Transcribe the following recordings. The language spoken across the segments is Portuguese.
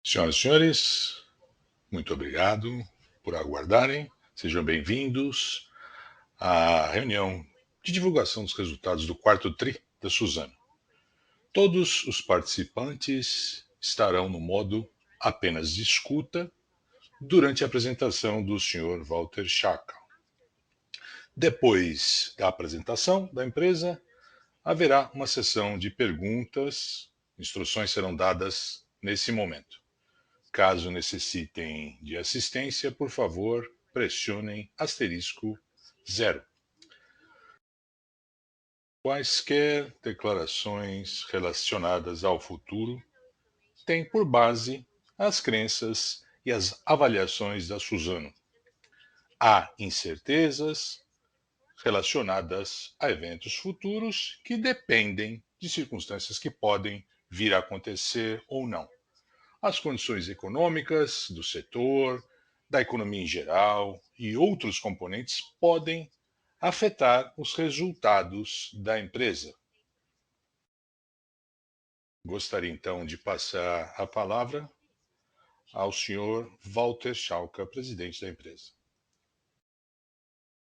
Senhoras e senhores, muito obrigado por aguardarem. Sejam bem-vindos à reunião de divulgação dos resultados do quarto TRI da Suzano. Todos os participantes estarão no modo apenas de escuta durante a apresentação do Sr. Walter Schackel. Depois da apresentação da empresa, haverá uma sessão de perguntas. Instruções serão dadas nesse momento. Caso necessitem de assistência, por favor, pressionem *0. Quaisquer declarações relacionadas ao futuro têm por base as crenças e as avaliações da Suzano. Há incertezas relacionadas a eventos futuros que dependem de circunstâncias que podem vir a acontecer ou não. As condições econômicas do setor, da economia em geral e outros componentes podem afetar os resultados da empresa. Gostaria então de passar a palavra ao senhor Walter Schalka, presidente da empresa.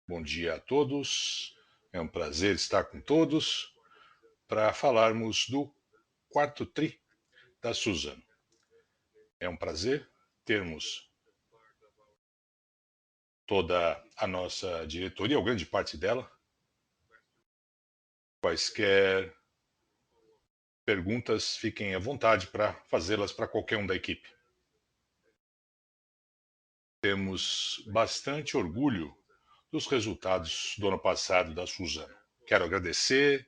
Bom dia a todos, é um prazer estar com todos para falarmos do quarto TRI da Suzano. É um prazer termos toda a nossa diretoria, ou grande parte dela. Quaisquer perguntas, fiquem à vontade para fazê-las para qualquer um da equipe. Temos bastante orgulho dos resultados do ano passado da Suzano. Quero agradecer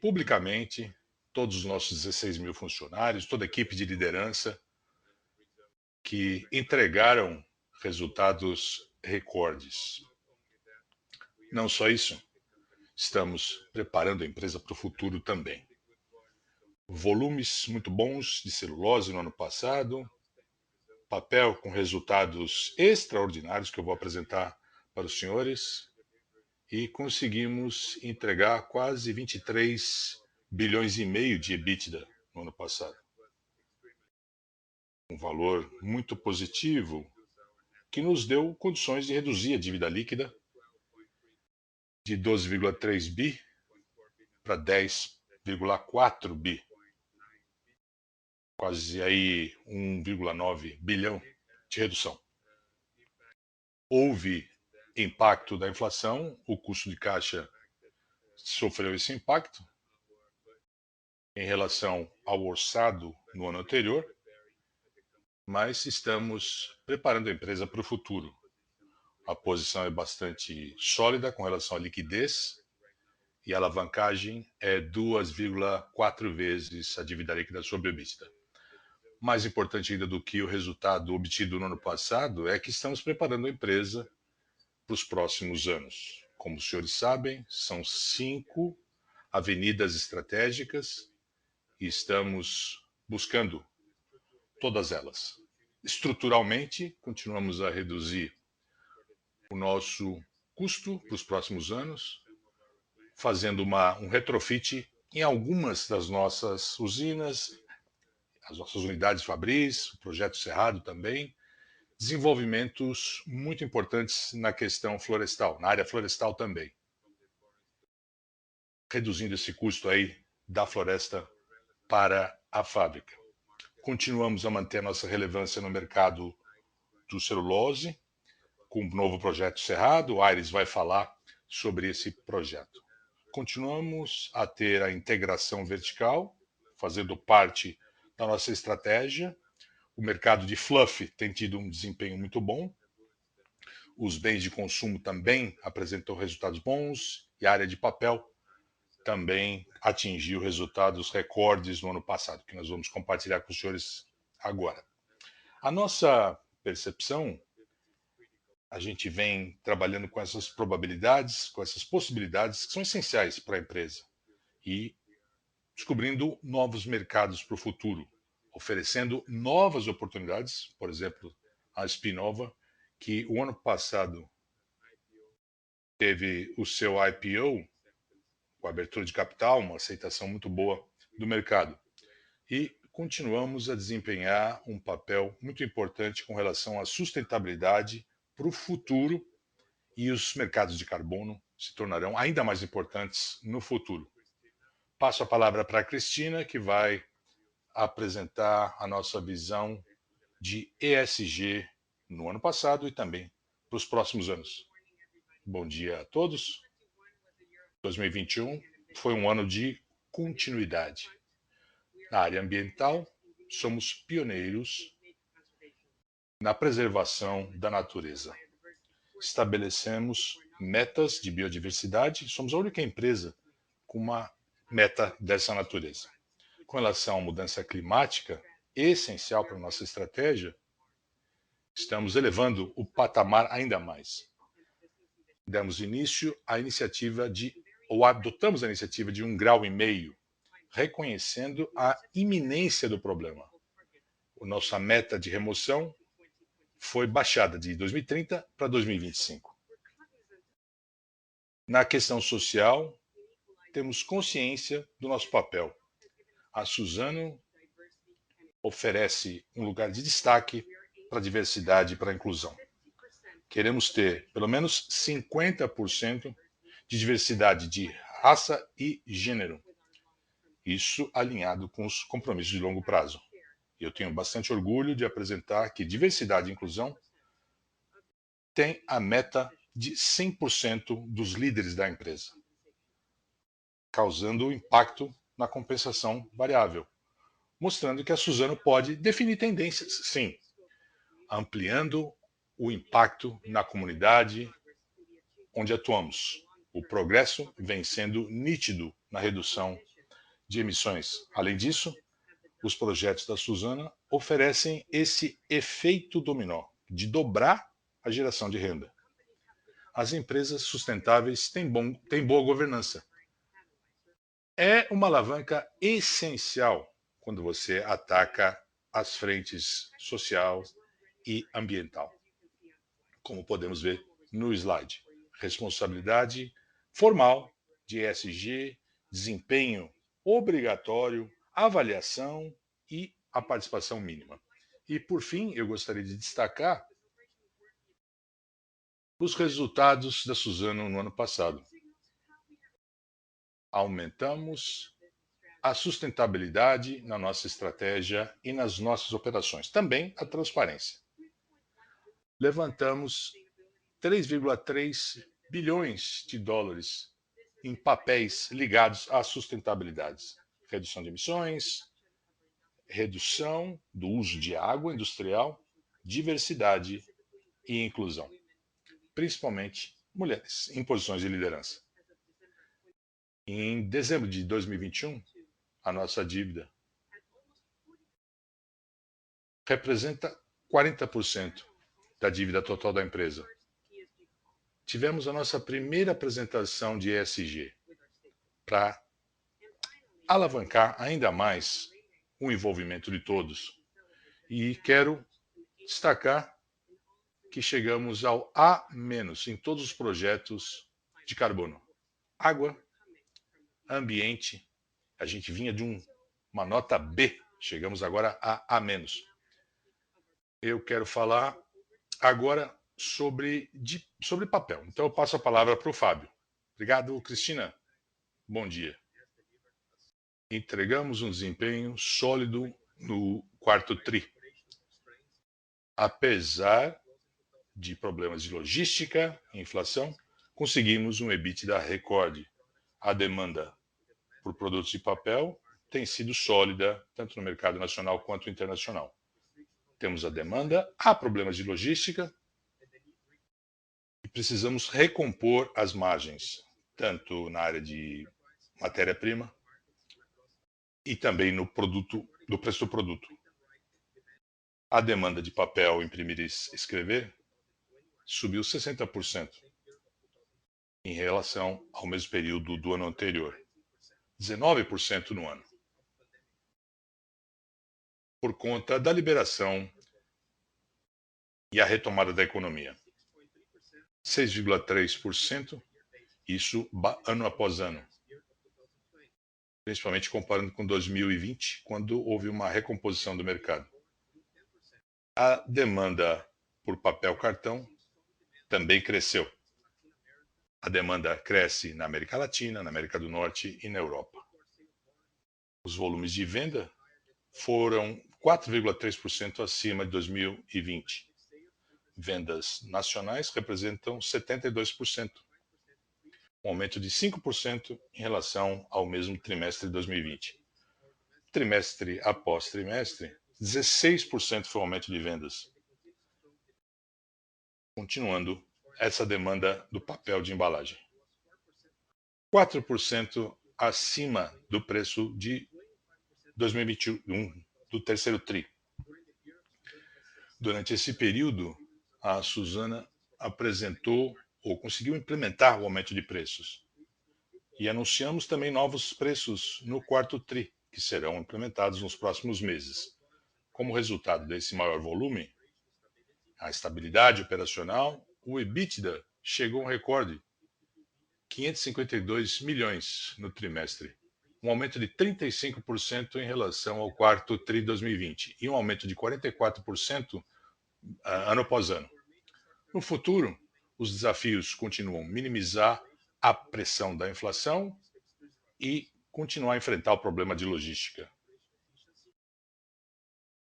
publicamente todos os nossos 16 mil funcionários, toda a equipe de liderança que entregaram resultados recordes. Não só isso, estamos preparando a empresa para o futuro também. Volumes muito bons de celulose no ano passado, papel com resultados extraordinários que eu vou apresentar para os senhores, e conseguimos entregar quase 23 bilhões e meio de EBITDA no ano passado. Um valor muito positivo que nos deu condições de reduzir a dívida líquida de 12,3 bi para 10,4 bi. Quase aí 1,9 bilhão de redução. Houve impacto da inflação, o custo de caixa sofreu esse impacto em relação ao orçado no ano anterior, mas estamos preparando a empresa para o futuro. A posição é bastante sólida com relação à liquidez e a alavancagem é 2,4 vezes a dívida líquida sobre o EBITDA. Mais importante ainda do que o resultado obtido no ano passado é que estamos preparando a empresa para os próximos anos. Como os senhores sabem, são 5 avenidas estratégicas e estamos buscando todas elas. Estruturalmente, continuamos a reduzir o nosso custo para os próximos anos, fazendo um retrofit em algumas das nossas usinas, as nossas unidades fabris, o projeto Cerrado também, desenvolvimentos muito importantes na questão florestal, na área florestal também, reduzindo esse custo aí da floresta para a fábrica. Continuamos a manter nossa relevância no mercado do celulose, com o novo projeto Cerrado. O Aires vai falar sobre esse projeto. Continuamos a ter a integração vertical, fazendo parte da nossa estratégia. O mercado de fluff tem tido um desempenho muito bom. Os bens de consumo também apresentam resultados bons e a área de papel também atingiu resultados recordes no ano passado, que nós vamos compartilhar com os senhores agora. A nossa percepção, a gente vem trabalhando com essas probabilidades, com essas possibilidades que são essenciais para a empresa e descobrindo novos mercados para o futuro, oferecendo novas oportunidades, por exemplo, a Spinova, que o ano passado teve o seu IPO, com a abertura de capital, uma aceitação muito boa do mercado. E continuamos a desempenhar um papel muito importante com relação à sustentabilidade para o futuro e os mercados de carbono se tornarão ainda mais importantes no futuro. Passo a palavra para a Cristina, que vai apresentar a nossa visão de ESG no ano passado e também para os próximos anos. Bom dia a todos. 2021 foi um ano de continuidade. Na área ambiental, somos pioneiros na preservação da natureza. Estabelecemos metas de biodiversidade, somos a única empresa com uma meta dessa natureza. Com relação à mudança climática, essencial para a nossa estratégia, estamos elevando o patamar ainda mais. Demos início à iniciativa ou adotamos a iniciativa de 1,5 grau, reconhecendo a iminência do problema. A nossa meta de remoção foi baixada de 2030 para 2025. Na questão social, temos consciência do nosso papel. A Suzano oferece um lugar de destaque para a diversidade e para a inclusão. Queremos ter pelo menos 50% de diversidade de raça e gênero. Isso alinhado com os compromissos de longo prazo. Eu tenho bastante orgulho de apresentar que diversidade e inclusão tem a meta de 100% dos líderes da empresa, causando impacto na compensação variável, mostrando que a Suzano pode definir tendências, sim, ampliando o impacto na comunidade onde atuamos. O progresso vem sendo nítido na redução de emissões. Além disso, os projetos da Suzano oferecem esse efeito dominó de dobrar a geração de renda. As empresas sustentáveis têm boa governança. É uma alavanca essencial quando você ataca as frentes social e ambiental, como podemos ver no slide. Responsabilidade formal de ESG, desempenho obrigatório, avaliação e a participação mínima. E, por fim, eu gostaria de destacar os resultados da Suzano no ano passado. Aumentamos a sustentabilidade na nossa estratégia e nas nossas operações. Também a transparência. Levantamos 3,3 bilhões de dólares em papéis ligados à sustentabilidade. Redução de emissões, redução do uso de água industrial, diversidade e inclusão, principalmente mulheres em posições de liderança. Em dezembro de 2021, a nossa dívida representa 40% da dívida total da empresa. Tivemos a nossa primeira apresentação de ESG para alavancar ainda mais o envolvimento de todos. E quero destacar que chegamos ao A- em todos os projetos de carbono. Água, ambiente, a gente vinha de uma nota B, chegamos agora a A-. Eu quero falar agora sobre papel. Então eu passo a palavra para o Fábio. Obrigado, Cristina. Bom dia. Entregamos um desempenho sólido no quarto tri. Apesar de problemas de logística e inflação, conseguimos um EBITDA recorde. A demanda por produtos de papel tem sido sólida, tanto no mercado nacional quanto internacional. Temos a demanda, há problemas de logística e precisamos recompor as margens, tanto na área de matéria-prima e também no preço do produto. A demanda de papel, imprimir e escrever subiu 60% em relação ao mesmo período do ano anterior, 19% no ano, por conta da liberação e a retomada da economia. 6,3%, isso ano após ano. principalmente comparando com 2020, quando houve uma recomposição do mercado. A demanda por papel cartão também cresceu. A demanda cresce na América Latina, na América do Norte e na Europa. Os volumes de venda foram 4,3% acima de 2020. Vendas nacionais representam 72%, um aumento de 5% em relação ao mesmo trimestre de 2020. Trimestre após trimestre, 16% foi o aumento de vendas, continuando essa demanda do papel de embalagem. 4% acima do preço de 2021, do terceiro TRI. Durante esse período, a Suzana apresentou ou conseguiu implementar o aumento de preços. E anunciamos também novos preços no quarto TRI, que serão implementados nos próximos meses. Como resultado desse maior volume, a estabilidade operacional, o EBITDA chegou a um recorde, 552 milhões no trimestre, um aumento de 35% em relação ao quarto TRI 2020 e um aumento de 44% ano após ano. No futuro, os desafios continuam minimizar a pressão da inflação e continuar a enfrentar o problema de logística.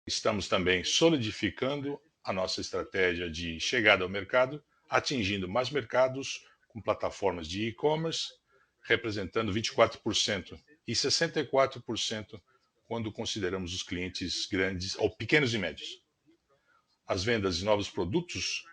Estamos também solidificando a nossa estratégia de chegada ao mercado, atingindo mais mercados com plataformas de e-commerce, representando 24% e 64% quando consideramos os clientes grandes ou pequenos e médios. As vendas de novos produtos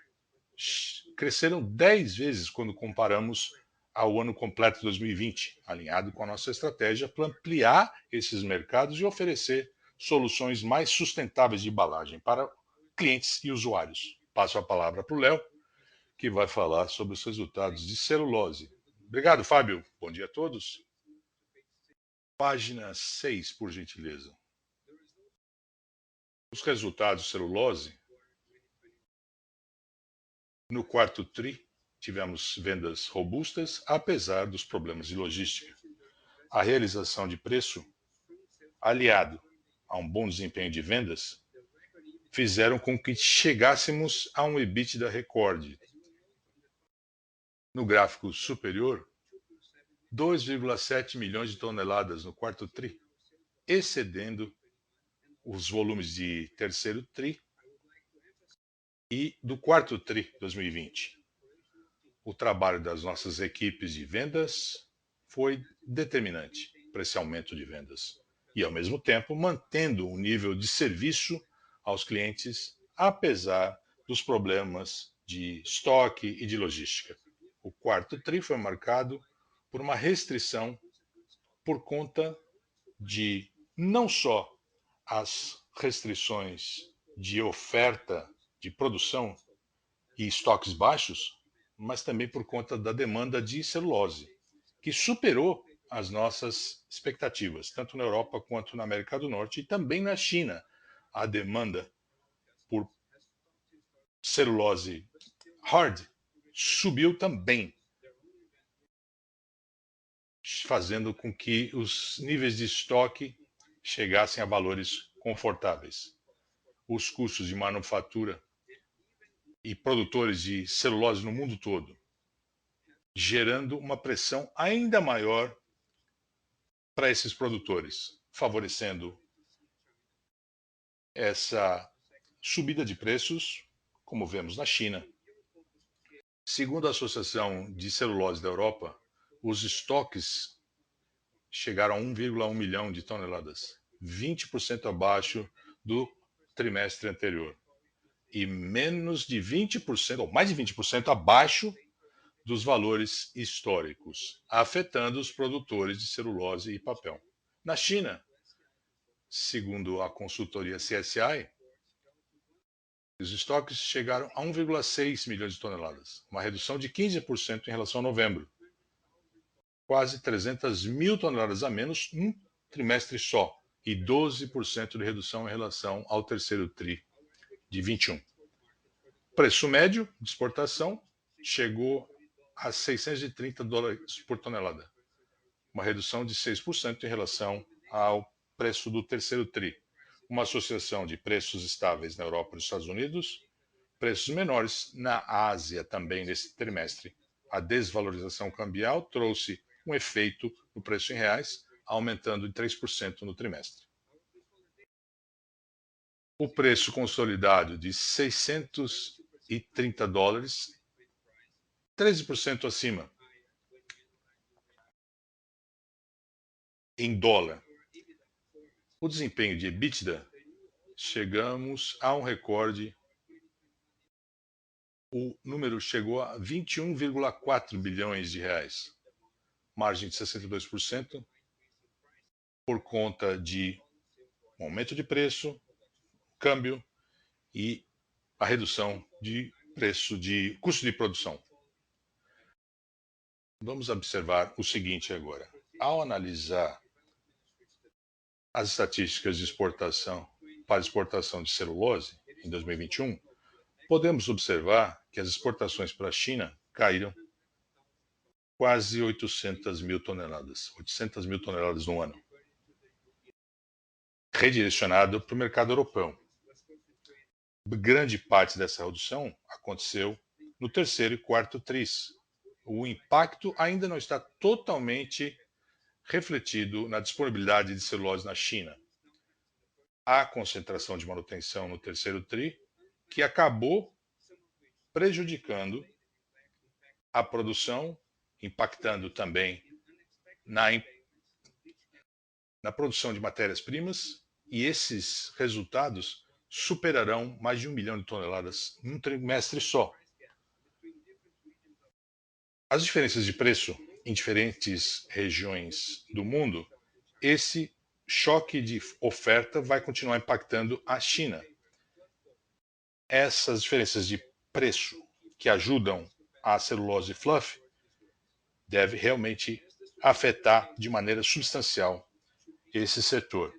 cresceram 10 vezes quando comparamos ao ano completo de 2020, alinhado com a nossa estratégia para ampliar esses mercados e oferecer soluções mais sustentáveis de embalagem para clientes e usuários. Passo a palavra para o Léo, que vai falar sobre os resultados de celulose. Obrigado, Fábio. Bom dia a todos. Página 6, por gentileza. Os resultados de celulose. No quarto TRI, tivemos vendas robustas, apesar dos problemas de logística. A realização de preço, aliado a um bom desempenho de vendas, fizeram com que chegássemos a um EBITDA recorde. No gráfico superior, 2,7 milhões de toneladas no quarto TRI, excedendo os volumes de terceiro TRI e do quarto TRI 2020. O trabalho das nossas equipes de vendas foi determinante para esse aumento de vendas e, ao mesmo tempo, mantendo o nível de serviço aos clientes, apesar dos problemas de estoque e de logística. O quarto TRI foi marcado por uma restrição por conta de não só as restrições de oferta de produção e estoques baixos, mas também por conta da demanda de celulose, que superou as nossas expectativas, tanto na Europa quanto na América do Norte e também na China. A demanda por celulose hard subiu também, fazendo com que os níveis de estoque chegassem a valores confortáveis. Os custos de manufatura e produtores de celulose no mundo todo, gerando uma pressão ainda maior para esses produtores, favorecendo essa subida de preços, como vemos na China. Segundo a Associação de Celulose da Europa, os estoques chegaram a 1,1 milhão de toneladas, 20% abaixo do trimestre anterior e menos de 20%, ou mais de 20% abaixo dos valores históricos, afetando os produtores de celulose e papel. Na China, segundo a consultoria CSI, os estoques chegaram a 1,6 milhões de toneladas, uma redução de 15% em relação a novembro. Quase 300 mil toneladas a menos num trimestre só, e 12% de redução em relação ao terceiro TRI de 21. Preço médio de exportação chegou a $630 por tonelada, uma redução de 6% em relação ao preço do terceiro TRI. Uma associação de preços estáveis na Europa e nos Estados Unidos, preços menores na Ásia também nesse trimestre. A desvalorização cambial trouxe um efeito no preço em reais, aumentando em 3% no trimestre. O preço consolidado de $630, 13% acima em dólar. O desempenho de EBITDA, chegamos a um recorde. O número chegou a 21,4 bilhões de reais, margem de 62%, por conta de um aumento de preço, câmbio e a redução de preço de custo de produção. Vamos observar o seguinte agora. Ao analisar as estatísticas de exportação para exportação de celulose em 2021, podemos observar que as exportações para a China caíram quase 800 mil toneladas no ano, redirecionado para o mercado europeu. Grande parte dessa redução aconteceu no terceiro e quarto tris. O impacto ainda não está totalmente refletido na disponibilidade de celulose na China. Há concentração de manutenção no terceiro TRI, que acabou prejudicando a produção, impactando também na produção de matérias-primas, e esses resultados superarão mais de 1 milhão de toneladas num trimestre só. As diferenças de preço em diferentes regiões do mundo, esse choque de oferta vai continuar impactando a China. Essas diferenças de preço que ajudam a celulose fluff deve realmente afetar de maneira substancial esse setor.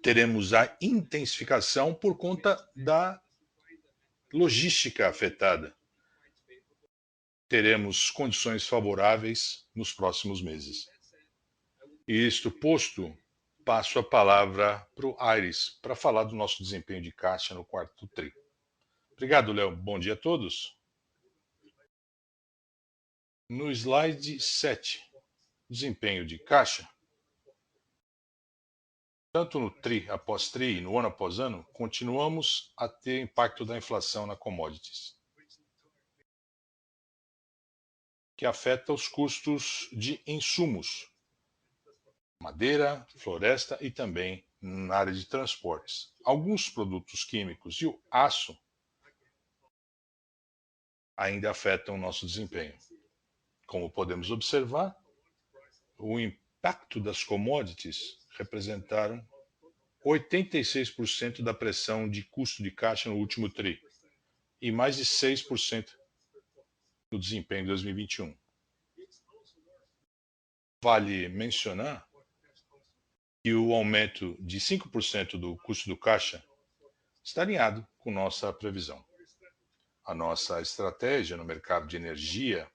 Teremos a intensificação por conta da logística afetada. Teremos condições favoráveis nos próximos meses. E isto posto, passo a palavra para o Aires para falar do nosso desempenho de caixa no quarto TRI. Obrigado, Léo. Bom dia a todos. No slide 7, desempenho de caixa. Tanto no TRI após TRI e no ano após ano, continuamos a ter impacto da inflação na commodities, que afeta os custos de insumos, madeira, floresta e também na área de transportes. Alguns produtos químicos e o aço ainda afetam o nosso desempenho. Como podemos observar, o impacto das commodities representaram 86% da pressão de custo de caixa no último TRI e mais de 6% do desempenho de 2021. Vale mencionar que o aumento de 5% do custo do caixa está alinhado com nossa previsão. A nossa estratégia no mercado de energia,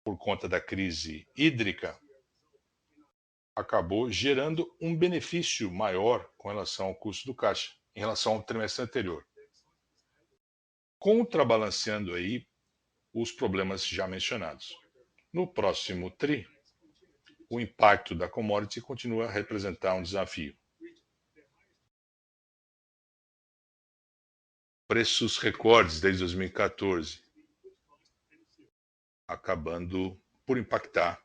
por conta da crise hídrica, acabou gerando um benefício maior com relação ao custo do caixa, em relação ao trimestre anterior, contrabalanceando aí os problemas já mencionados. No próximo TRI, o impacto da commodity continua a representar um desafio. Preços recordes desde 2014, acabando por impactar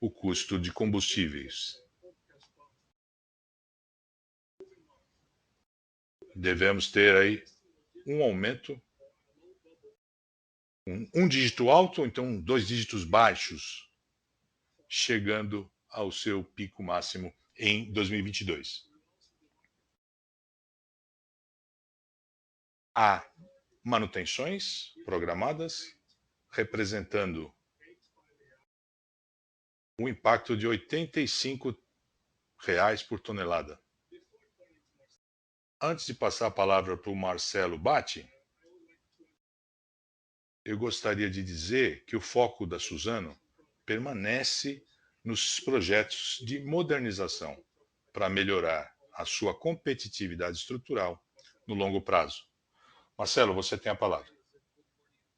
o custo de combustíveis. Devemos ter aí um aumento, um dígito alto, ou então 2 dígitos baixos, chegando ao seu pico máximo em 2022. Há manutenções programadas, representando um impacto de R$ 85 por tonelada. Antes de passar a palavra para o Marcelo Batti, eu gostaria de dizer que o foco da Suzano permanece nos projetos de modernização para melhorar a sua competitividade estrutural no longo prazo. Marcelo, você tem a palavra.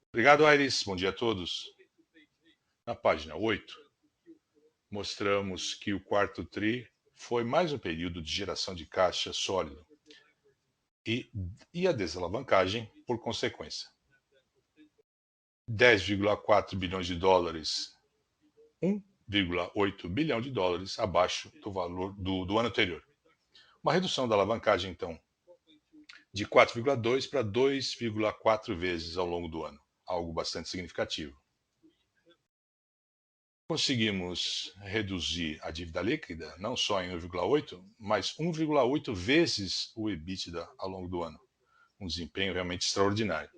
Obrigado, Aires. Bom dia a todos. Na página 8, mostramos que o quarto TRI foi mais um período de geração de caixa sólido e a desalavancagem por consequência. 10,4 bilhões de dólares, 1,8 bilhão de dólares abaixo do valor do ano anterior. Uma redução da alavancagem, então, de 4,2 para 2,4 vezes ao longo do ano, algo bastante significativo. Conseguimos reduzir a dívida líquida não só em 1,8, mas 1,8 vezes o EBITDA ao longo do ano. Um desempenho realmente extraordinário.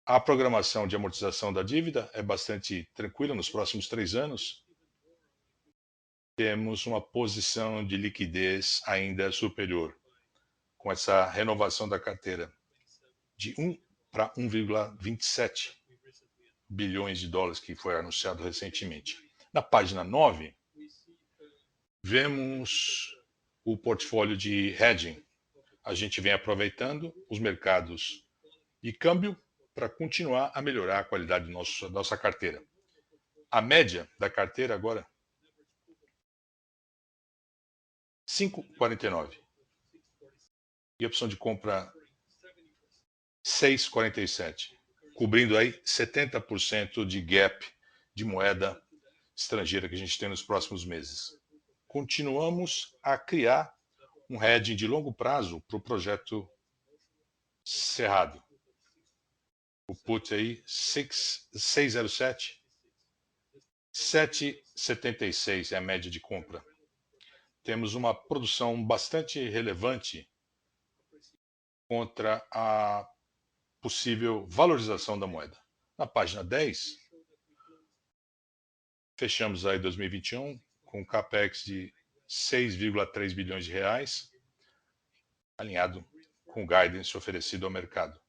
A programação de amortização da dívida é bastante tranquila nos próximos 3 anos. Temos uma posição de liquidez ainda superior, com essa renovação da carteira de 1 para 1,27 bilhões de dólares que foi anunciado recentemente. Na página 9, vemos o portfólio de hedging. A gente vem aproveitando os mercados de câmbio para continuar a melhorar a qualidade da nossa carteira. A média da carteira agora, 5,49. E a opção de compra, 6,47. Cobrindo aí 70% de gap de moeda estrangeira que a gente tem nos próximos meses. Continuamos a criar um hedging de longo prazo para o projeto Cerrado. O put aí 607, 7,76 é a média de compra. Temos uma produção bastante relevante contra a possível valorização da moeda. Na página 10, fechamos aí 2021 com um capex de 6,3 bilhões de reais, alinhado com o guidance oferecido ao mercado.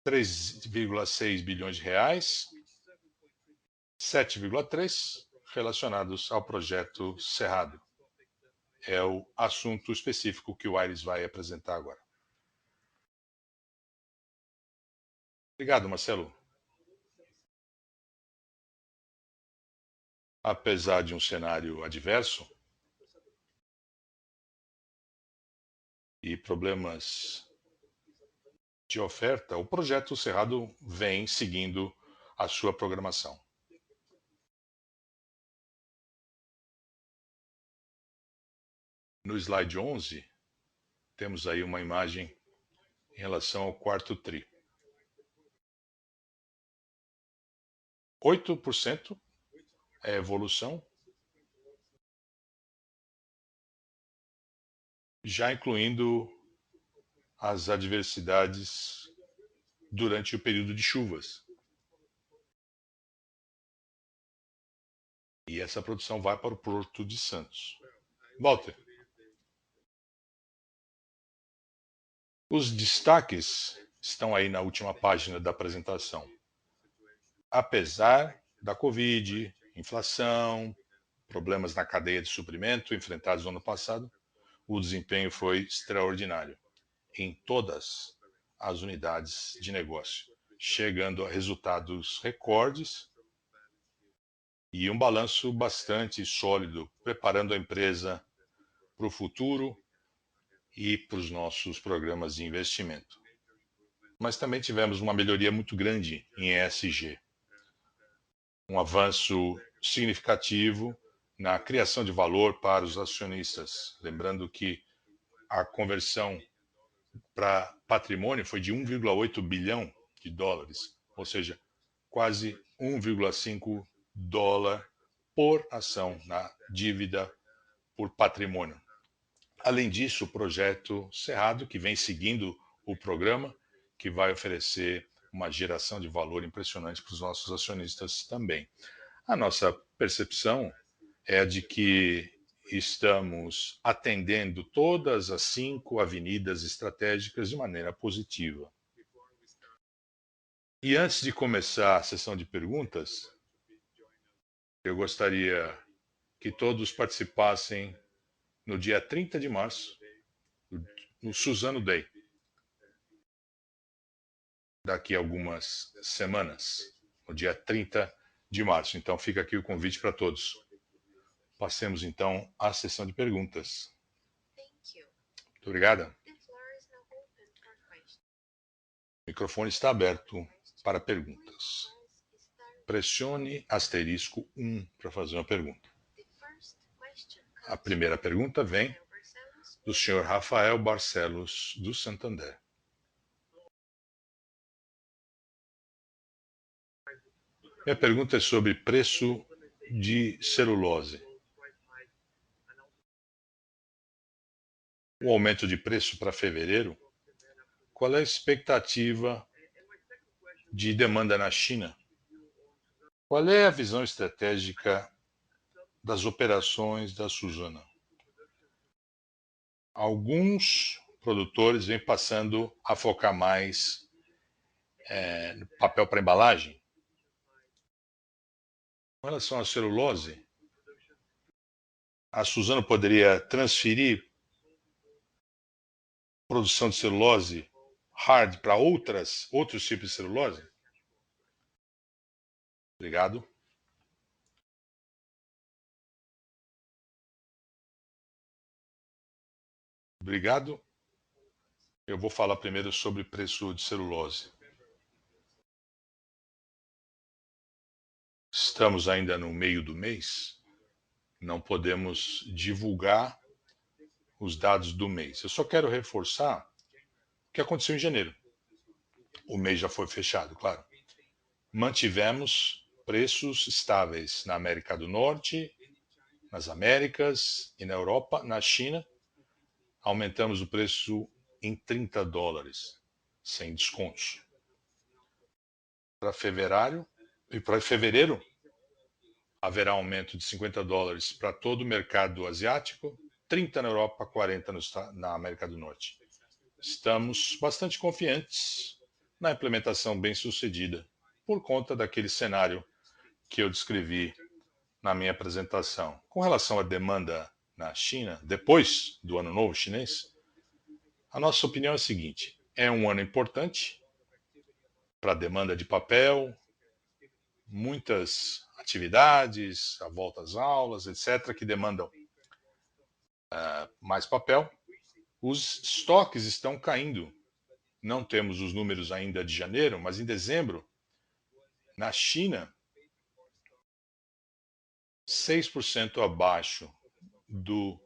3,6 bilhões de reais, 7,3 relacionados ao projeto Cerrado. É o assunto específico que o Aires vai apresentar agora. Obrigado, Marcelo. Apesar de um cenário adverso e problemas de oferta, o projeto Cerrado vem seguindo a sua programação. No slide 11, temos aí uma imagem em relação ao quarto TRI. 8% é a evolução, já incluindo as adversidades durante o período de chuvas. E essa produção vai para o Porto de Santos. Walter. Os destaques estão aí na última página da apresentação. Apesar da Covid, inflação, problemas na cadeia de suprimento enfrentados no ano passado, o desempenho foi extraordinário em todas as unidades de negócio, chegando a resultados recordes e um balanço bastante sólido, preparando a empresa para o futuro e para os nossos programas de investimento. Mas também tivemos uma melhoria muito grande em ESG, um avanço significativo na criação de valor para os acionistas. Lembrando que a conversão para patrimônio foi de 1,8 bilhão de dólares, ou seja, quase 1,5 dólar por ação na dívida por patrimônio. Além disso, o projeto Cerrado, que vem seguindo o programa, que vai oferecer uma geração de valor impressionante para os nossos acionistas também. A nossa percepção é a de que estamos atendendo todas as 5 avenidas estratégicas de maneira positiva. E antes de começar a sessão de perguntas, Eu gostaria que todos participassem no dia 30 de março, no Suzano Day, daqui a algumas semanas, no dia 30 de março. Então fica aqui o convite para todos. Passemos então à sessão de perguntas. Muito obrigada. O microfone está aberto para perguntas. Pressione asterisco 1 para fazer uma pergunta. A primeira pergunta vem do senhor Rafael Barcelos, do Santander. Minha pergunta é sobre preço de celulose. O aumento de preço para fevereiro, qual é a expectativa de demanda na China? Qual é a visão estratégica das operações da Suzano? Alguns produtores vêm passando a focar mais no papel para embalagem. Com relação à celulose, a Suzano poderia transferir produção de celulose hard para outros tipos de celulose? Obrigado. Obrigado. Eu vou falar primeiro sobre preço de celulose. Estamos ainda no meio do mês, não podemos divulgar os dados do mês. Eu só quero reforçar o que aconteceu em janeiro. O mês já foi fechado, claro. Mantivemos preços estáveis na América do Norte, nas Américas e na Europa. Na China, aumentamos o preço em $30, sem descontos. Para fevereiro, haverá aumento de $50 para todo o mercado asiático, 30 na Europa, 40 na América do Norte. Estamos bastante confiantes na implementação bem-sucedida, por conta daquele cenário que eu descrevi na minha apresentação. Com relação à demanda na China, depois do Ano Novo Chinês, a nossa opinião é a seguinte: é um ano importante para a demanda de papel, muitas atividades, a volta às aulas, etc., que demandam mais papel. Os estoques estão caindo. Não temos os números ainda de janeiro, mas em dezembro, na China, 6% abaixo do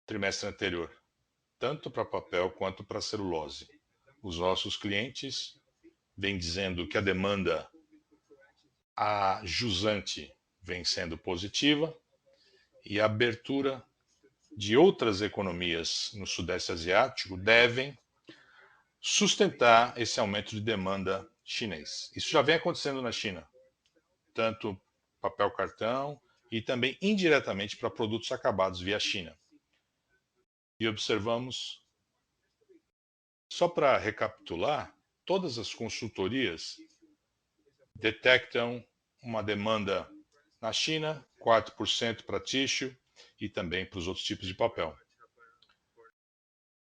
trimestre anterior, tanto para papel quanto para celulose. Os nossos clientes vêm dizendo que a demanda a jusante vem sendo positiva e a abertura de outras economias no Sudeste Asiático devem sustentar esse aumento de demanda chinês. Isso já vem acontecendo na China, tanto papel cartão e também indiretamente para produtos acabados via China. E observamos, só para recapitular, todas as consultorias detectam uma demanda na China, 4% para tissue e também para os outros tipos de papel.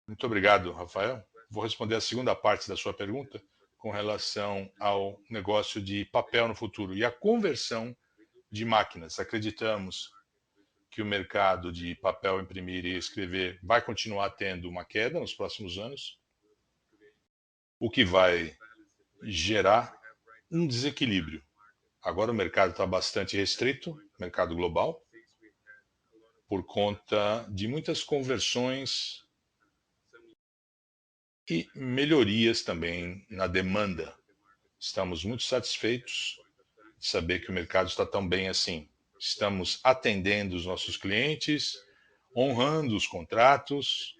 Muito obrigado, Rafael. Vou responder a segunda parte da sua pergunta com relação ao negócio de papel no futuro e a conversão de máquinas. Acreditamos que o mercado de papel, imprimir e escrever vai continuar tendo uma queda nos próximos anos, o que vai gerar um desequilíbrio. Agora o mercado está bastante restrito, mercado global, por conta de muitas conversões e melhorias também na demanda. Estamos muito satisfeitos de saber que o mercado está tão bem assim. Estamos atendendo os nossos clientes, honrando os contratos.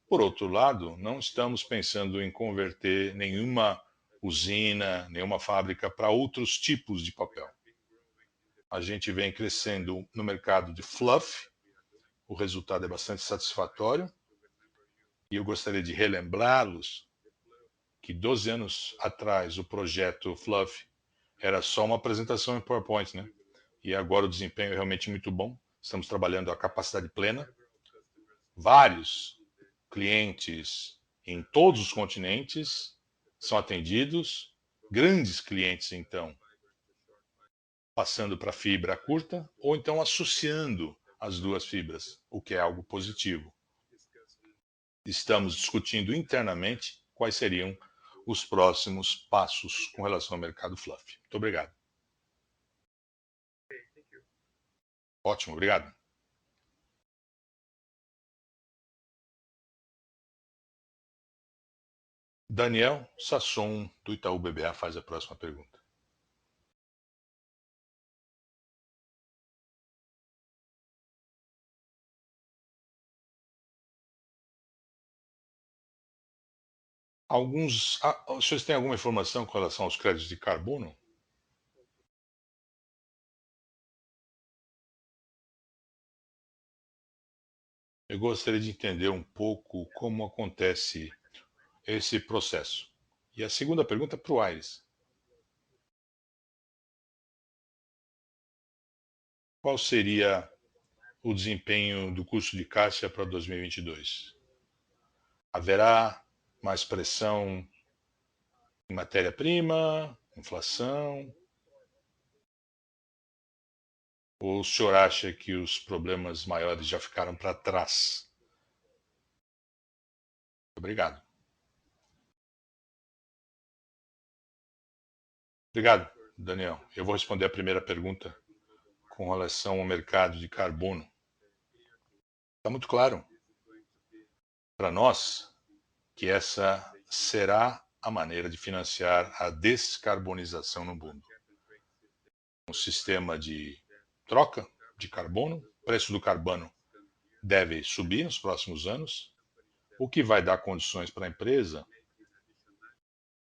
Por outro lado, não estamos pensando em converter nenhuma usina, nenhuma fábrica para outros tipos de papel. A gente vem crescendo no mercado de fluff, o resultado é bastante satisfatório, e eu gostaria de relembrá-los que 12 anos atrás o projeto Fluff era só uma apresentação em PowerPoint, né? e agora o desempenho é realmente muito bom. Estamos trabalhando a capacidade plena. Vários clientes em todos os continentes são atendidos. Grandes clientes, então, passando para fibra curta ou então associando as duas fibras, o que é algo positivo. Estamos discutindo internamente quais seriam os próximos passos com relação ao mercado fluff. Muito obrigado. Ótimo, obrigado. Daniel Sasson, do Itaú BBA, faz a próxima pergunta. Os senhores têm alguma informação com relação aos créditos de carbono? Eu gostaria de entender um pouco como acontece esse processo. E a segunda pergunta para o Aires. Qual seria o desempenho do custo de caixa para 2022? Haverá mais pressão em matéria-prima, inflação? Ou o senhor acha que os problemas maiores já ficaram para trás? Obrigado. Obrigado, Daniel. Eu vou responder a primeira pergunta com relação ao mercado de carbono. Está muito claro para nós que essa será a maneira de financiar a descarbonização no mundo. Um sistema de troca de carbono, o preço do carbono deve subir nos próximos anos, o que vai dar condições para a empresa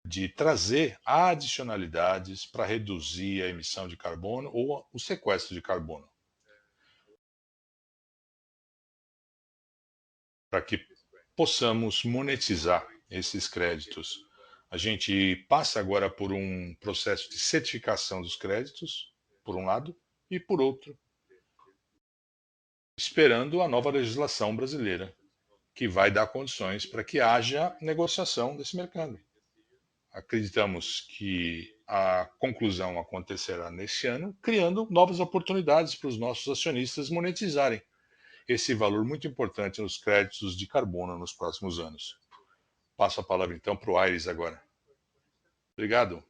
de trazer adicionalidades para reduzir a emissão de carbono ou o sequestro de carbono, para que possamos monetizar esses créditos. A gente passa agora por um processo de certificação dos créditos, por um lado, e por outro, esperando a nova legislação brasileira, que vai dar condições para que haja negociação desse mercado. Acreditamos que a conclusão acontecerá neste ano, criando novas oportunidades para os nossos acionistas monetizarem esse valor muito importante nos créditos de carbono nos próximos anos. Passo a palavra então para o Aires agora. Obrigado.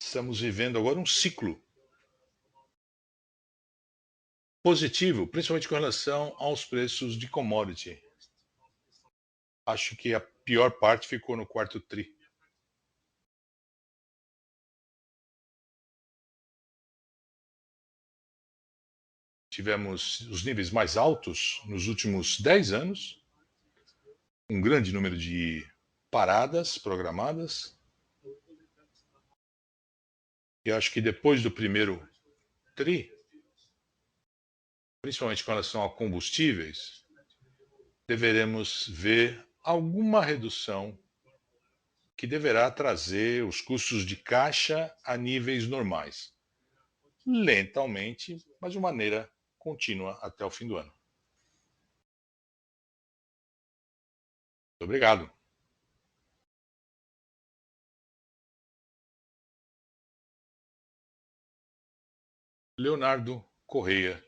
Estamos vivendo agora um ciclo positivo, principalmente com relação aos preços de commodity. Acho que a pior parte ficou no quarto tri. Tivemos os níveis mais altos nos últimos 10 anos, um grande número de paradas programadas. E acho que depois do primeiro tri, principalmente com relação a combustíveis, deveremos ver alguma redução que deverá trazer os custos de caixa a níveis normais, lentamente, mas de maneira contínua até o fim do ano. Muito obrigado. Leonardo Correia,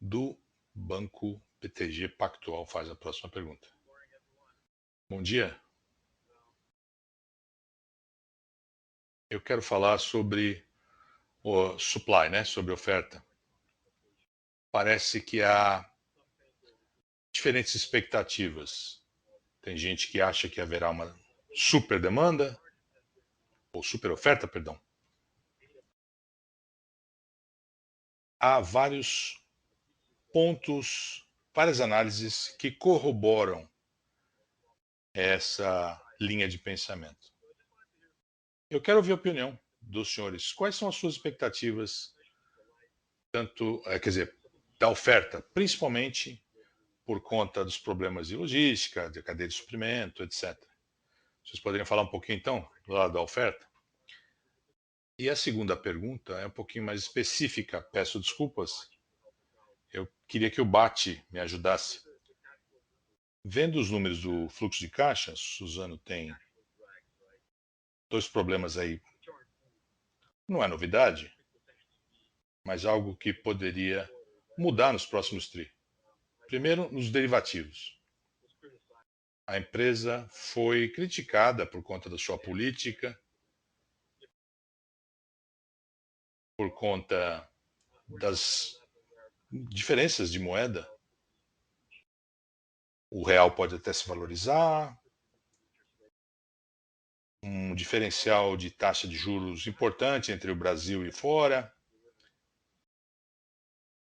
do Banco BTG Pactual, faz a próxima pergunta. Bom dia. Eu quero falar sobre o supply, né, sobre oferta. Parece que há diferentes expectativas. Tem gente que acha que haverá uma super demanda, ou super oferta, perdão. Há vários pontos, várias análises que corroboram essa linha de pensamento. Eu quero ouvir a opinião dos senhores. Quais são as suas expectativas, tanto, quer dizer, da oferta, principalmente por conta dos problemas de logística, de cadeia de suprimento, etc. Vocês poderiam falar um pouquinho, então, do lado da oferta? E a segunda pergunta é um pouquinho mais específica, peço desculpas. Eu queria que o Bate me ajudasse. Vendo os números do fluxo de caixa, Suzano tem dois problemas aí. Não é novidade, mas algo que poderia mudar nos próximos tri. Primeiro, nos derivativos. A empresa foi criticada por conta da sua política, por conta das diferenças de moeda. O real pode até se valorizar, um diferencial de taxa de juros importante entre o Brasil e fora.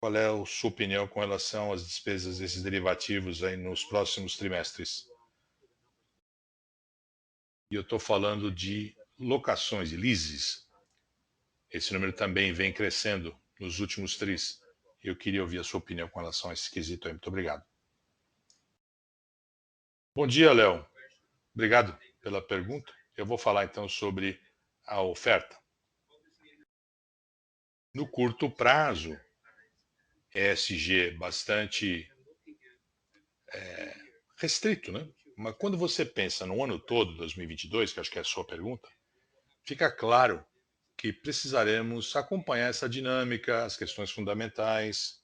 Qual é a sua opinião com relação às despesas desses derivativos aí nos próximos trimestres? E eu estou falando de locações, de leases. Esse número também vem crescendo nos últimos tris. Eu queria ouvir a sua opinião com relação a esse quesito aí. Muito obrigado. Bom dia, Léo. Obrigado pela pergunta. Eu vou falar então sobre a oferta. No curto prazo, ESG bastante restrito, né? Mas quando você pensa no ano todo, 2022, que acho que é a sua pergunta, fica claro que precisaremos acompanhar essa dinâmica, as questões fundamentais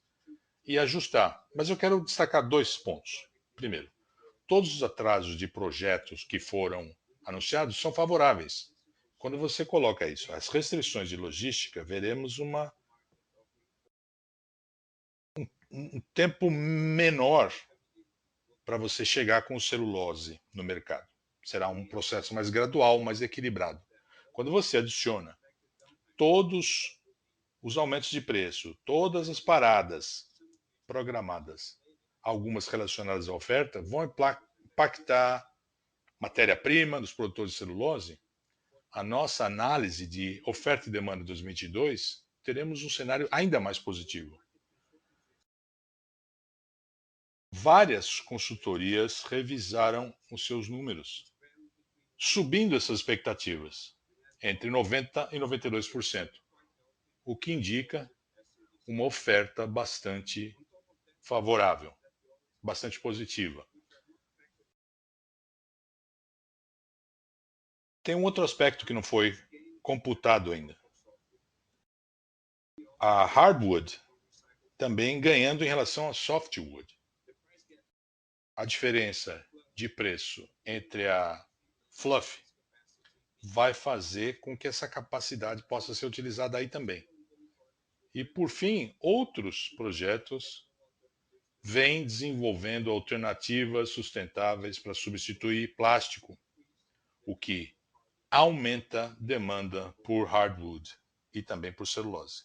e ajustar. Mas eu quero destacar dois pontos. Primeiro, todos os atrasos de projetos que foram anunciados são favoráveis. Quando você coloca isso, as restrições de logística, veremos um tempo menor para você chegar com celulose no mercado. Será um processo mais gradual, mais equilibrado. Quando você adiciona todos os aumentos de preço, todas as paradas programadas, algumas relacionadas à oferta, vão impactar matéria-prima dos produtores de celulose. A nossa análise de oferta e demanda de 2022, teremos um cenário ainda mais positivo. Várias consultorias revisaram os seus números, subindo essas expectativas entre 90% e 92%, o que indica uma oferta bastante favorável, bastante positiva. Tem um outro aspecto que não foi computado ainda. A hardwood também ganhando em relação a softwood. A diferença de preço entre a fluff vai fazer com que essa capacidade possa ser utilizada aí também. E por fim, outros projetos vêm desenvolvendo alternativas sustentáveis para substituir plástico, o que aumenta a demanda por hardwood e também por celulose.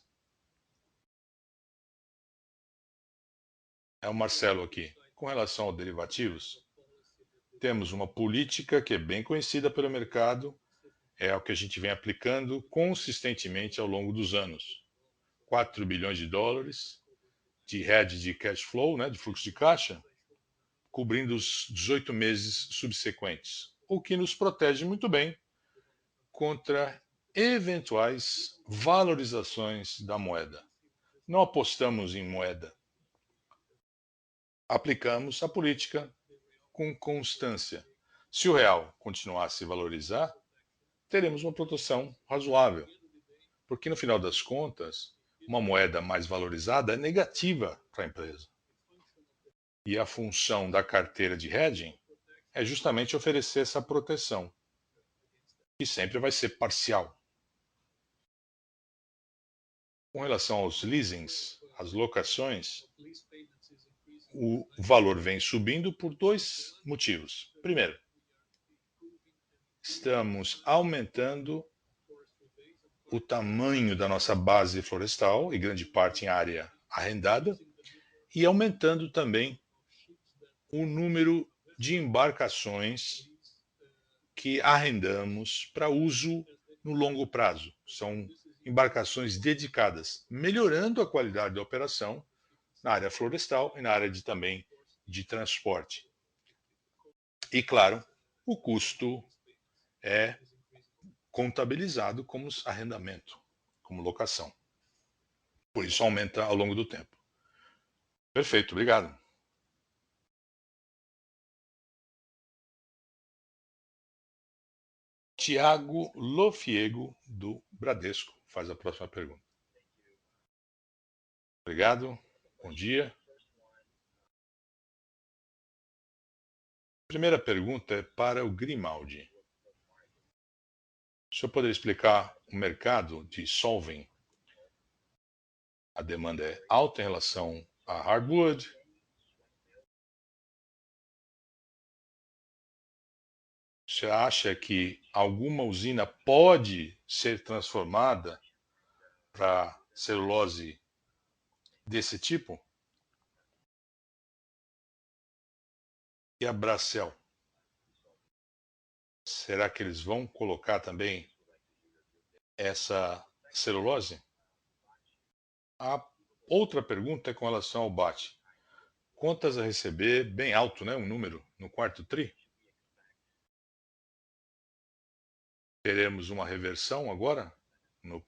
É o Marcelo aqui. Com relação aos derivativos, temos uma política que é bem conhecida pelo mercado, é o que a gente vem aplicando consistentemente ao longo dos anos. 4 bilhões de dólares de hedge de cash flow, né, de fluxo de caixa, cobrindo os 18 meses subsequentes, o que nos protege muito bem contra eventuais valorizações da moeda. Não apostamos em moeda. Aplicamos a política com constância. Se o real continuar a se valorizar, teremos uma proteção razoável, porque no final das contas, uma moeda mais valorizada é negativa para a empresa. E a função da carteira de hedging é justamente oferecer essa proteção, que sempre vai ser parcial. Com relação aos leasings, as locações, o valor vem subindo por dois motivos. Primeiro, estamos aumentando o tamanho da nossa base florestal, e grande parte em área arrendada, e aumentando também o número de embarcações que arrendamos para uso no longo prazo. São embarcações dedicadas, melhorando a qualidade da operação na área florestal e na área também de transporte. E, claro, o custo é contabilizado como arrendamento, como locação. Por isso aumenta ao longo do tempo. Perfeito, obrigado. Tiago Lofiego, do Bradesco, faz a próxima pergunta. Obrigado, bom dia. Primeira pergunta é para o Grimaldi. O senhor poderia explicar o mercado de solving? A demanda é alta em relação a hardwood. Você acha que alguma usina pode ser transformada para celulose desse tipo? E a Bracell? Será que eles vão colocar também essa celulose? A outra pergunta é com relação ao BAT. Contas a receber, bem alto, né? Um número no quarto TRI. Teremos uma reversão agora no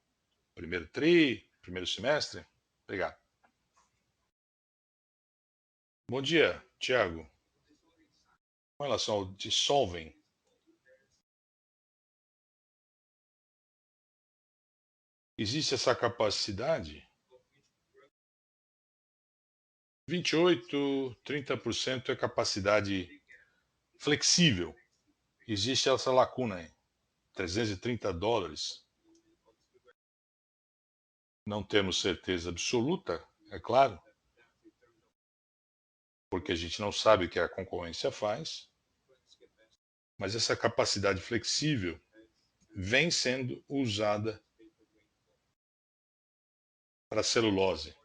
primeiro TRI, primeiro semestre? Obrigado. Bom dia, Tiago. Com relação ao dissolving, existe essa capacidade? 28, 30% é capacidade flexível. Existe essa lacuna aí. $330. Não temos certeza absoluta, é claro, porque a gente não sabe o que a concorrência faz, mas essa capacidade flexível vem sendo usada para celulose.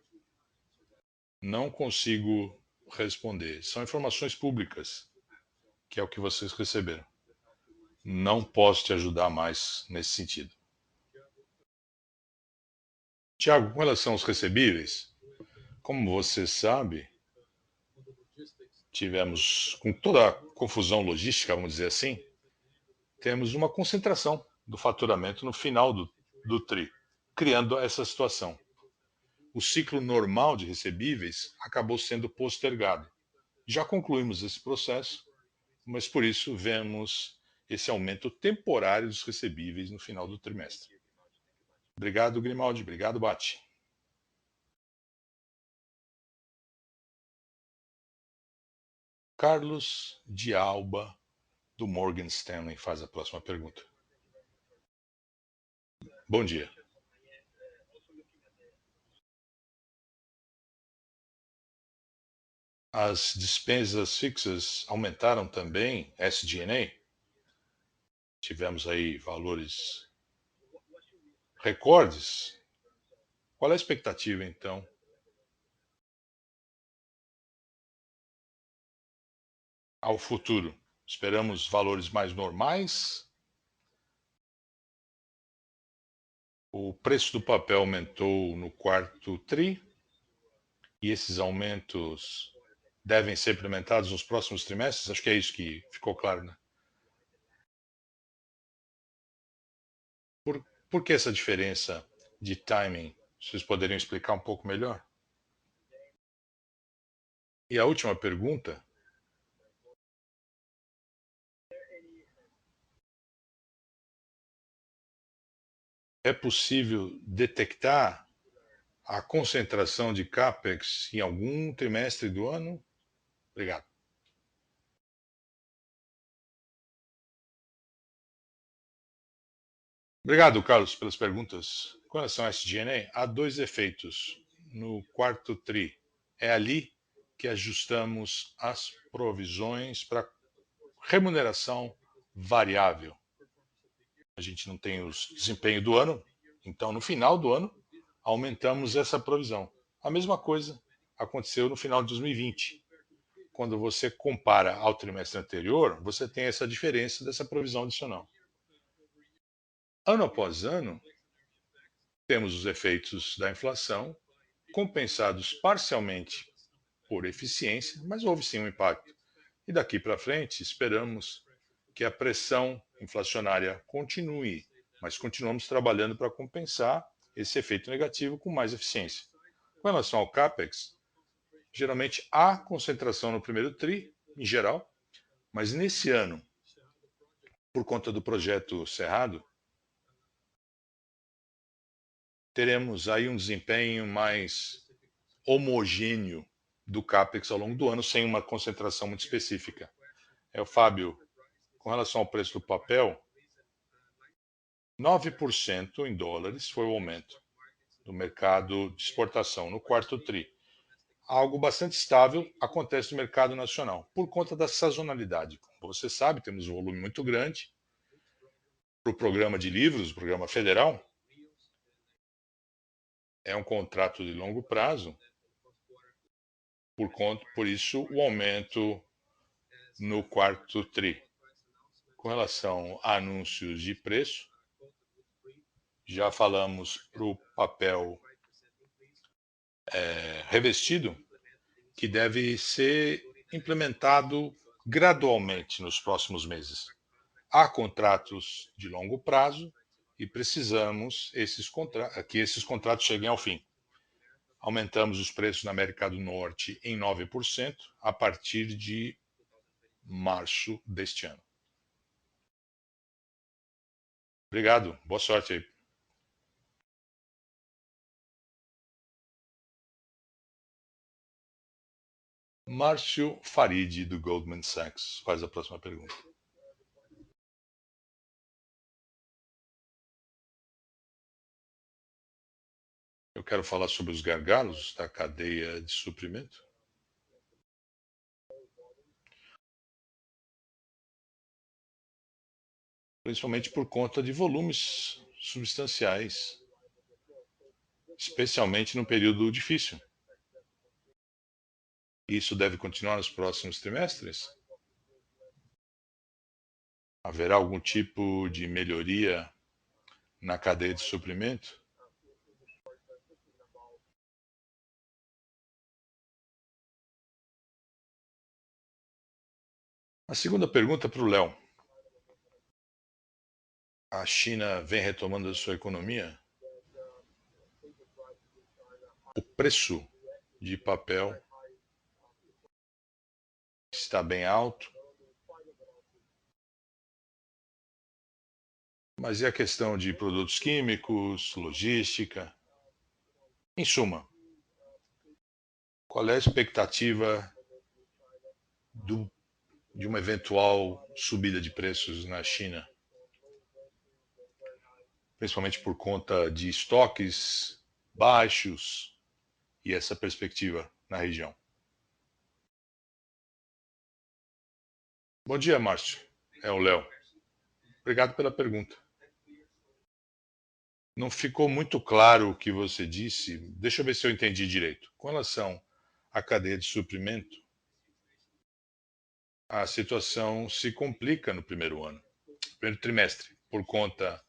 Não consigo responder. São informações públicas, que é o que vocês receberam. Não posso te ajudar mais nesse sentido. Tiago, com relação aos recebíveis, como você sabe, tivemos, com toda a confusão logística, vamos dizer assim, temos uma concentração do faturamento no final do TRI, criando essa situação. O ciclo normal de recebíveis acabou sendo postergado. Já concluímos esse processo, mas por isso vemos esse aumento temporário dos recebíveis no final do trimestre. Obrigado, Grimaldi. Obrigado, Bate. Carlos de Alba, do Morgan Stanley, faz a próxima pergunta. Bom dia. As despesas fixas aumentaram também, SG&A? Tivemos aí valores recordes. Qual é a expectativa, então? Ao futuro? Esperamos valores mais normais? O preço do papel aumentou no quarto TRI e esses aumentos devem ser implementados nos próximos trimestres? Acho que é isso que ficou claro, né? Por que essa diferença de timing? Vocês poderiam explicar um pouco melhor? E a última pergunta: é possível detectar a concentração de CAPEX em algum trimestre do ano? Obrigado. Obrigado, Carlos, pelas perguntas. Com relação a SG&A, há dois efeitos no quarto TRI. É ali que ajustamos as provisões para remuneração variável. A gente não tem o desempenho do ano, então no final do ano aumentamos essa provisão. A mesma coisa aconteceu no final de 2020. Quando você compara ao trimestre anterior, você tem essa diferença dessa provisão adicional. Ano após ano, temos os efeitos da inflação compensados parcialmente por eficiência, mas houve sim um impacto. E daqui para frente, esperamos que a pressão inflacionária continue, mas continuamos trabalhando para compensar esse efeito negativo com mais eficiência. Com relação ao CAPEX, geralmente há concentração no primeiro TRI, em geral, mas nesse ano, por conta do projeto Cerrado, teremos aí um desempenho mais homogêneo do CAPEX ao longo do ano, sem uma concentração muito específica. O Fábio, com relação ao preço do papel, 9% em dólares foi o aumento do mercado de exportação no quarto TRI. Algo bastante estável acontece no mercado nacional, por conta da sazonalidade. Como você sabe, temos um volume muito grande para o programa de livros, o programa federal. É um contrato de longo prazo, por isso o aumento no quarto TRI. Com relação a anúncios de preço, já falamos para o papel revestido, que deve ser implementado gradualmente nos próximos meses. Há contratos de longo prazo e precisamos que esses contratos cheguem ao fim. Aumentamos os preços na América do Norte em 9% a partir de março deste ano. Obrigado, boa sorte aí. Márcio Farid, do Goldman Sachs, faz a próxima pergunta. Eu quero falar sobre os gargalos da cadeia de suprimento. Principalmente por conta de volumes substanciais, especialmente no período difícil. Isso deve continuar nos próximos trimestres? Haverá algum tipo de melhoria na cadeia de suprimento? A segunda pergunta para o Léo. A China vem retomando a sua economia? O preço de papel está bem alto. Mas e a questão de produtos químicos, logística? Em suma, qual é a expectativa de uma eventual subida de preços na China? Principalmente por conta de estoques baixos e essa perspectiva na região. Bom dia, Márcio. É o Léo. Obrigado pela pergunta. Não ficou muito claro o que você disse. Deixa eu ver se eu entendi direito. Com relação à cadeia de suprimento, a situação se complica no primeiro ano, primeiro trimestre, por conta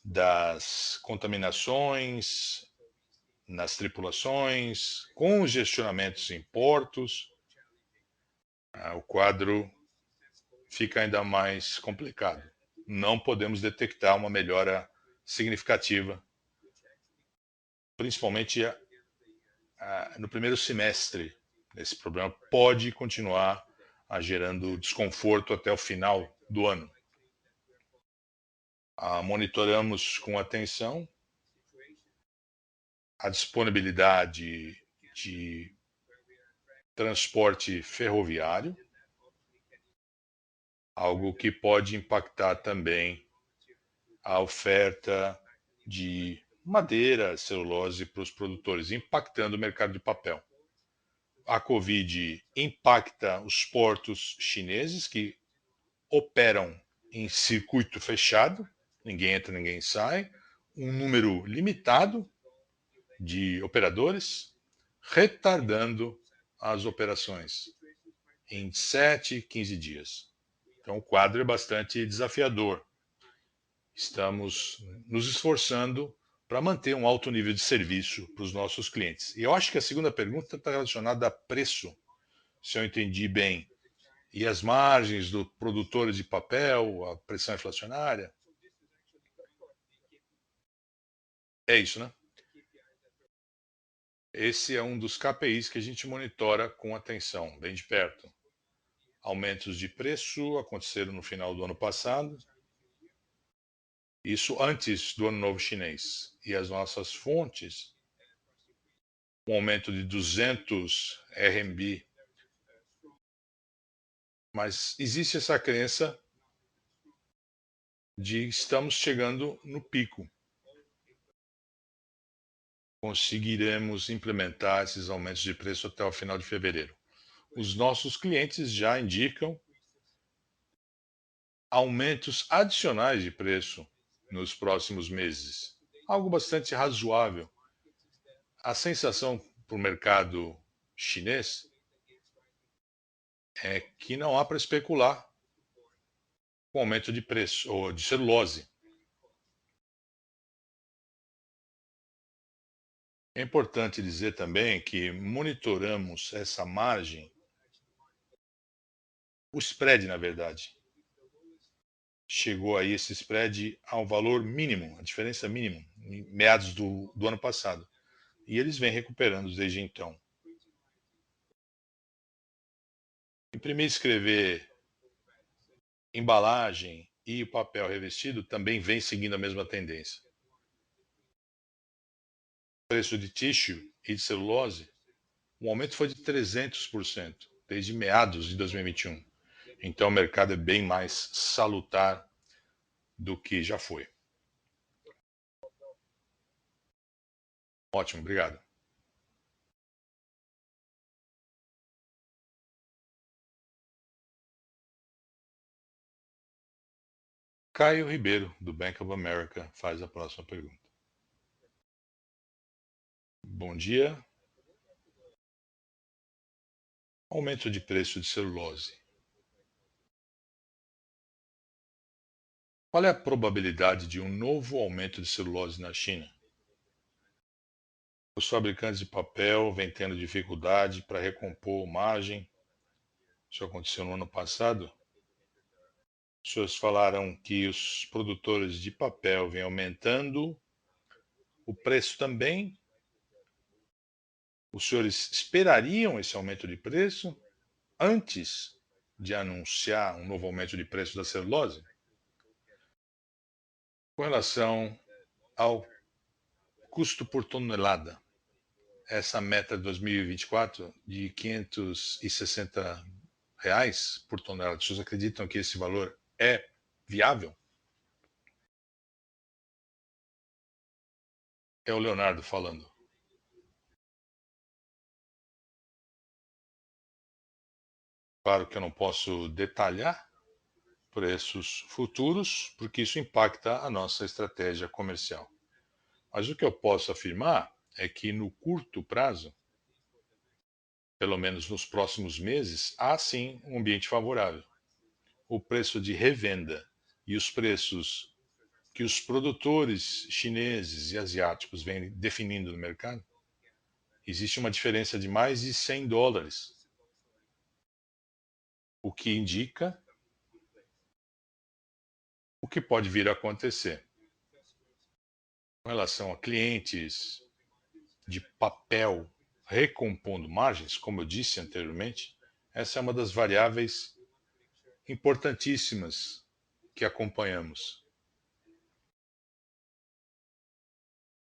das contaminações nas tripulações, congestionamentos em portos. O quadro fica ainda mais complicado. Não podemos detectar uma melhora significativa, principalmente no primeiro semestre. Esse problema pode continuar gerando desconforto até o final do ano. Monitoramos com atenção a disponibilidade de transporte ferroviário, algo que pode impactar também a oferta de madeira, celulose para os produtores, impactando o mercado de papel. A Covid impacta os portos chineses, que operam em circuito fechado, ninguém entra, ninguém sai, um número limitado de operadores, retardando as operações em 7, 15 dias. Então o quadro é bastante desafiador. Estamos nos esforçando para manter um alto nível de serviço para os nossos clientes. E eu acho que a segunda pergunta está relacionada a preço, se eu entendi bem. e as margens do produtor de papel, a pressão inflacionária. É isso, né? Esse é um dos KPIs que a gente monitora com atenção, bem de perto. Aumentos de preço aconteceram no final do ano passado, isso antes do Ano Novo Chinês. E as nossas fontes, um aumento de 200 RMB. Mas existe essa crença de estamos chegando no pico. Conseguiremos implementar esses aumentos de preço até o final de fevereiro. Os nossos clientes já indicam aumentos adicionais de preço nos próximos meses, algo bastante razoável. A sensação para o mercado chinês é que não há para especular com aumento de preço ou de celulose. É importante dizer também que monitoramos essa margem, o spread, na verdade. Chegou aí esse spread ao valor mínimo, a diferença mínima, em meados do ano passado. E eles vêm recuperando desde então. Imprimir e escrever, embalagem e o papel revestido também vem seguindo a mesma tendência. O preço de tissue e de celulose, o aumento foi de 300% desde meados de 2021. Então o mercado é bem mais salutar do que já foi. Ótimo, obrigado. Caio Ribeiro, do Bank of America, faz a próxima pergunta. Bom dia. Aumento de preço de celulose. Qual é a probabilidade de um novo aumento de celulose na China? Os fabricantes de papel vêm tendo dificuldade para recompor margem. Isso aconteceu no ano passado. Os senhores falaram que os produtores de papel vêm aumentando o preço também. Os senhores esperariam esse aumento de preço antes de anunciar um novo aumento de preço da celulose? Com relação ao custo por tonelada, essa meta de 2024 de R$ 560 por tonelada, vocês acreditam que esse valor é viável? É o Leonardo falando. Claro que eu não posso detalhar preços futuros, porque isso impacta a nossa estratégia comercial. Mas o que eu posso afirmar é que no curto prazo, pelo menos nos próximos meses, há sim um ambiente favorável. O preço de revenda e os preços que os produtores chineses e asiáticos vêm definindo no mercado, existe uma diferença de mais de US$ 100, o que indica o que pode vir a acontecer. Com relação a clientes de papel recompondo margens, como eu disse anteriormente, essa é uma das variáveis importantíssimas que acompanhamos.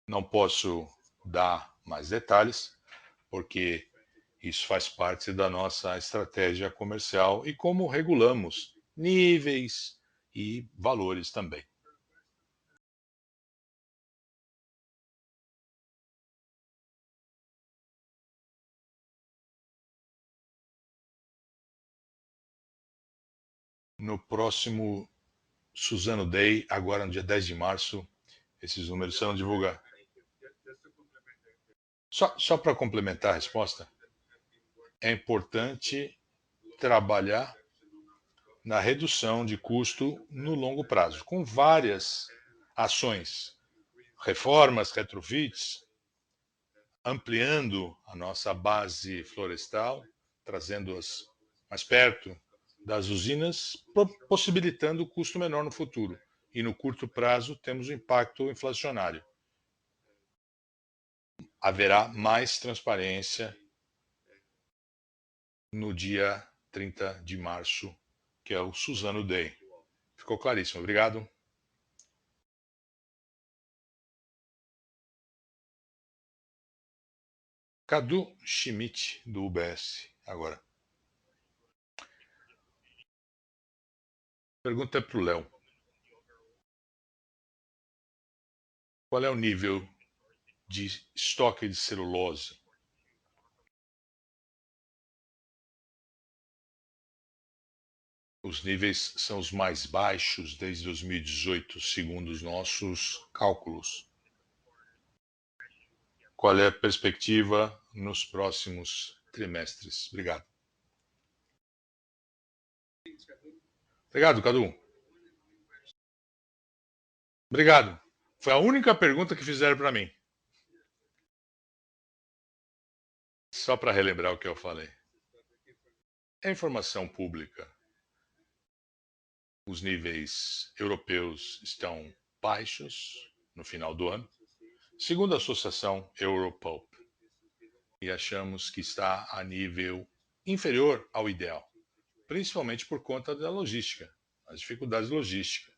Não posso dar mais detalhes, porque isso faz parte da nossa estratégia comercial e como regulamos níveis e valores também. No próximo Suzano Day, agora no dia 10 de março, esses números serão divulgados. Só para complementar a resposta, é importante trabalhar na redução de custo no longo prazo, com várias ações, reformas, retrofits, ampliando a nossa base florestal, trazendo-as mais perto das usinas, possibilitando custo menor no futuro. E no curto prazo temos o impacto inflacionário. Haverá mais transparência no dia 30 de março, que é o Suzano Day. Ficou claríssimo. Obrigado. Cadu Schmidt, do UBS, agora. Pergunta para o Léo. Qual é o nível de estoque de celulose? Os níveis são os mais baixos desde 2018, segundo os nossos cálculos. Qual é a perspectiva nos próximos trimestres? Obrigado. Obrigado, Cadu. Obrigado. Foi a única pergunta que fizeram para mim. Só para relembrar o que eu falei. É informação pública. Os níveis europeus estão baixos no final do ano, segundo a associação Europulp, e achamos que está a nível inferior ao ideal, principalmente por conta da logística, as dificuldades logísticas.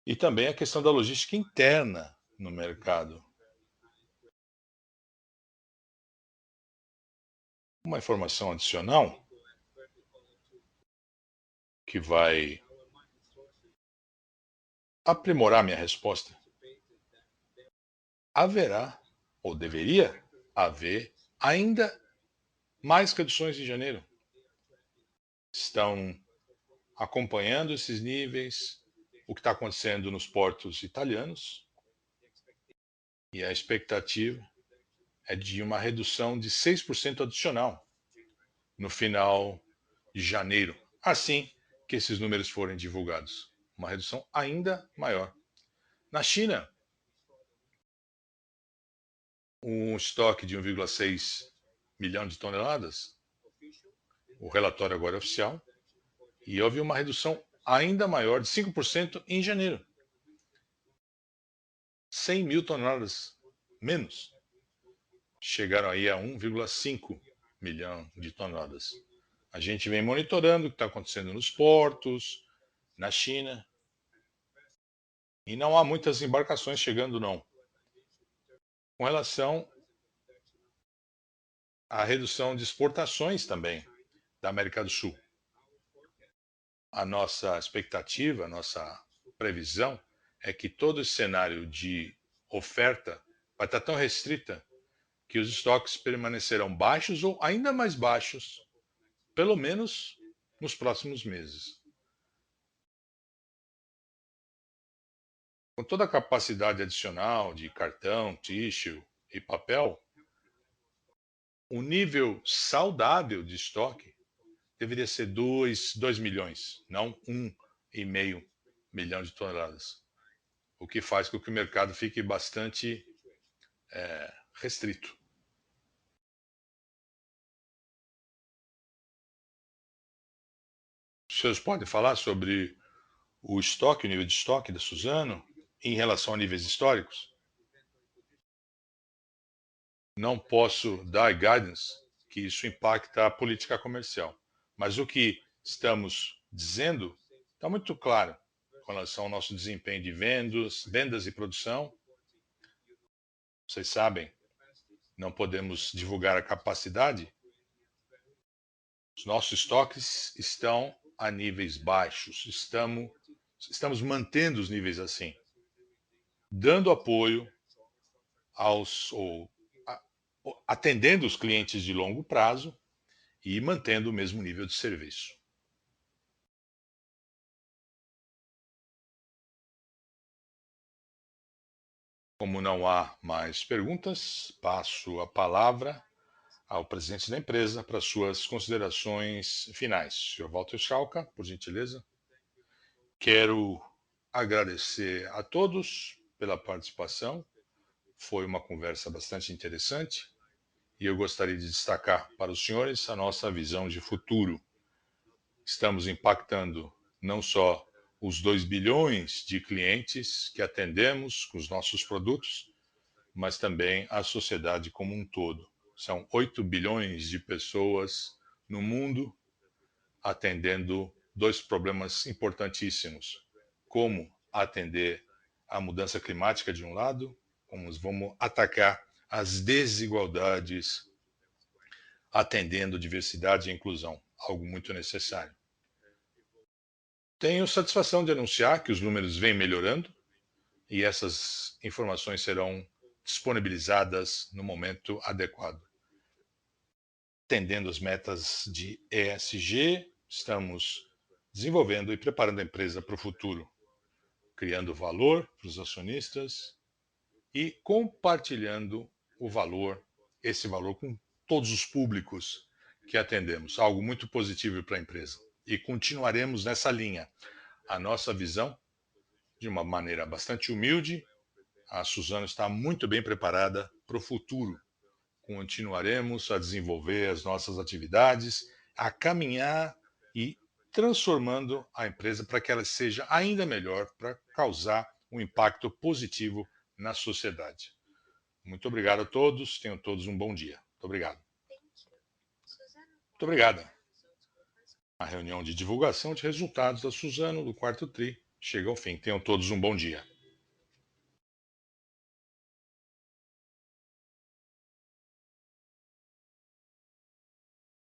E também a questão da logística interna no mercado. Uma informação adicional que vai aprimorar minha resposta. Haverá, ou deveria haver, ainda mais reduções em janeiro. Estão acompanhando esses níveis, o que está acontecendo nos portos italianos, e a expectativa é de uma redução de 6% adicional no final de janeiro, assim que esses números forem divulgados. Uma redução ainda maior. Na China, um estoque de 1,6 milhão de toneladas, o relatório agora é oficial, e houve uma redução ainda maior de 5% em janeiro. 100 mil toneladas menos. Chegaram aí a 1,5 milhão de toneladas. A gente vem monitorando o que está acontecendo nos portos, na China, e não há muitas embarcações chegando, não. Com relação à redução de exportações também da América do Sul. A nossa expectativa, a nossa previsão é que todo esse cenário de oferta vai estar tão restrita que os estoques permanecerão baixos ou ainda mais baixos, pelo menos nos próximos meses. Com toda a capacidade adicional de cartão, tissue e papel, o nível saudável de estoque deveria ser 2 milhões, não 1,5 milhão de toneladas, o que faz com que o mercado fique bastante restrito. Os senhores podem falar sobre o estoque, o nível de estoque da Suzano em relação a níveis históricos? Não posso dar guidance que isso impacta a política comercial, mas o que estamos dizendo está muito claro com relação ao nosso desempenho de vendas e produção. Vocês sabem, não podemos divulgar a capacidade. Os nossos estoques estão a níveis baixos. Estamos mantendo os níveis assim, dando apoio atendendo os clientes de longo prazo e mantendo o mesmo nível de serviço. Como não há mais perguntas, passo a palavra ao presidente da empresa para suas considerações finais. Sr. Walter Schalka, por gentileza. Quero agradecer a todos pela participação. Foi uma conversa bastante interessante e eu gostaria de destacar para os senhores a nossa visão de futuro. Estamos impactando não só os 2 bilhões de clientes que atendemos com os nossos produtos, mas também a sociedade como um todo. São 8 bilhões de pessoas no mundo atendendo dois problemas importantíssimos: como atender a mudança climática de um lado, como vamos atacar as desigualdades, atendendo diversidade e inclusão, algo muito necessário. Tenho satisfação de anunciar que os números vêm melhorando e essas informações serão disponibilizadas no momento adequado. Atendendo as metas de ESG, estamos desenvolvendo e preparando a empresa para o futuro, criando valor para os acionistas e compartilhando o valor, esse valor com todos os públicos que atendemos. Algo muito positivo para a empresa. E continuaremos nessa linha. A nossa visão, de uma maneira bastante humilde, a Suzano está muito bem preparada para o futuro. Continuaremos a desenvolver as nossas atividades, a caminhar e transformando a empresa para que ela seja ainda melhor, para causar um impacto positivo na sociedade. Muito obrigado a todos, tenham todos um bom dia. Muito obrigado. Muito obrigada. A reunião de divulgação de resultados da Suzano do quarto TRI chega ao fim. Tenham todos um bom dia.